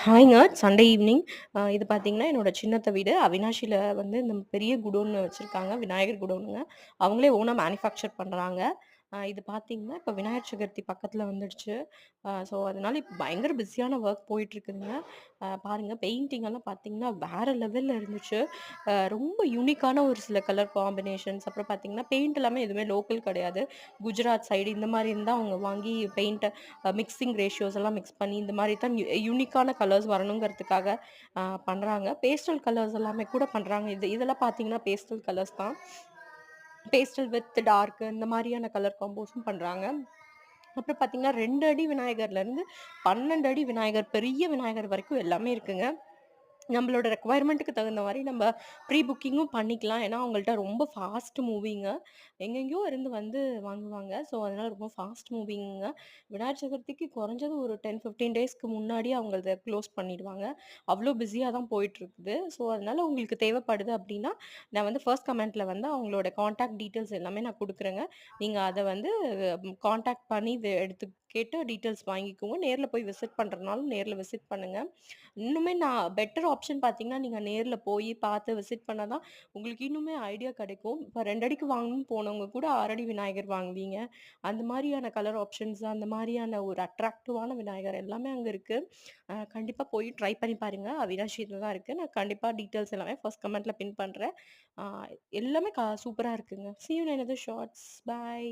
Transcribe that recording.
ஹாய்ங்க. Sunday evening. இது பார்த்தீங்கன்னா, என்னோட சின்னத்த வீடு. அவினாஷில வந்து இந்த பெரிய குடோன் வச்சிருக்காங்க. விநாயகர் குடோனுங்க. அவங்களே ஓனா மேனுஃபேக்சர் பண்றாங்க. இது பார்த்தீங்கன்னா, இப்ப விநாயகர் சதுர்த்தி பக்கத்துல வந்துடுச்சு. ஸோ, அதனால இப்ப பயங்கர பிஸியான ஒர்க் போயிட்டுருக்குதுங்க. பாருங்க பெயிண்டிங் எல்லாம் பார்த்தீங்கன்னா, வேற லெவல்ல இருந்துச்சு. ரொம்ப யூனிக்கான ஒரு சில கலர் காம்பினேஷன்ஸ், அப்புறம் பார்த்தீங்கன்னா, பெயிண்ட் எல்லாமே எதுவுமே லோக்கல் கிடையாது. குஜராத் சைடு இந்த மாரி இருந்தா அவங்க வாங்கி பெயிண்ட்ட மிக்ஸிங் ரேஷியோஸ் எல்லாம் மிக்ஸ் பண்ணி இந்த மாரி தான் யூனிக்கான கலர்ஸ் வரணுங்கிறதுக்காக பண்றாங்க. பேஸ்டல் கலர்ஸ் எல்லாமே கூட பண்றாங்க. இதெல்லாம் பார்த்தீங்கன்னா, பேஸ்டல் கலர்ஸ் தான். பேஸ்டல் வித் டார்க் இந்த மாரியான கலர் காம்போஸும் பண்றாங்க. அப்புறம் பார்த்தீங்கன்னா, 2 அடி விநாயகர்லேருந்து 12 அடி விநாயகர், பெரிய விநாயகர் வரைக்கும் எல்லாமே இருக்குங்க. நம்மளோட ரெக்வயர்மென்ட்க்கு தகுந்த மாரி நம்ம ப்ரீ புக்கிங்கும் பண்ணிக்கலாம். ஏன்னா, அவங்கள்ட்ட ரொம்ப ஃபாஸ்ட் மூவிங்க. எங்கெங்கேயோ இருந்து வந்து வாங்குவாங்க. ஸோ, அதனால ரொம்ப ஃபாஸ்ட் மூவிங்குங்க. விநாயகர் சதுர்த்திக்கு குறைஞ்சது ஒரு 10, 15 டேஸ்க்கு முன்னாடியே அவங்களத க்ளோஸ் பண்ணிடுவாங்க. அவ்ளோ பிஸியா தான் போயிட்டுருக்குது. ஸோ, அதனால உங்களுக்கு தேவைப்படுது அப்டின்னா, நான் வந்து ஃபர்ஸ்ட் கமெண்ட்ல வந்து அவங்களோட கான்டாக்ட் டீட்டெயில்ஸ் எல்லாமே நான் குடுக்குறேங்க. நீங்க அத வந்து கான்டாக்ட் பண்ணி எடுத்து கேட்டு டீட்டெயில்ஸ் வாங்கிக்கோங்க. நேர்ல போய் விசிட் பண்றதுனாலும் நேர்ல விசிட் பண்ணுங்க. இன்னுமே நான் பெட்டர் ஆப்ஷன் பார்த்தீங்கன்னா, நீங்க நேர்ல போயி பார்த்து விசிட் பண்ணா தான் உங்களுக்கு இன்னுமே ஐடியா கிடைக்கும். இப்ப 2 அடிக்கு வாங்கணும்னு போனவங்க கூட 6 அடி விநாயகர் வாங்குவீங்க. அந்த மாரியான கலர் ஆப்ஷன்ஸ், அந்த மாரியான ஒரு அட்ராக்டிவான விநாயகர் எல்லாமே அங்க இருக்கு. கண்டிப்பா போய் ட்ரை பண்ணி பாருங்க. அவினாஷில தான் இருக்கு. நான் கண்டிப்பா டீட்டெயில்ஸ் எல்லாமே ஃபர்ஸ்ட் கமெண்ட்ல பின் பண்றேன். அ எல்லாமே சூப்பரா இருக்குங்க. See you in another shorts. Bye.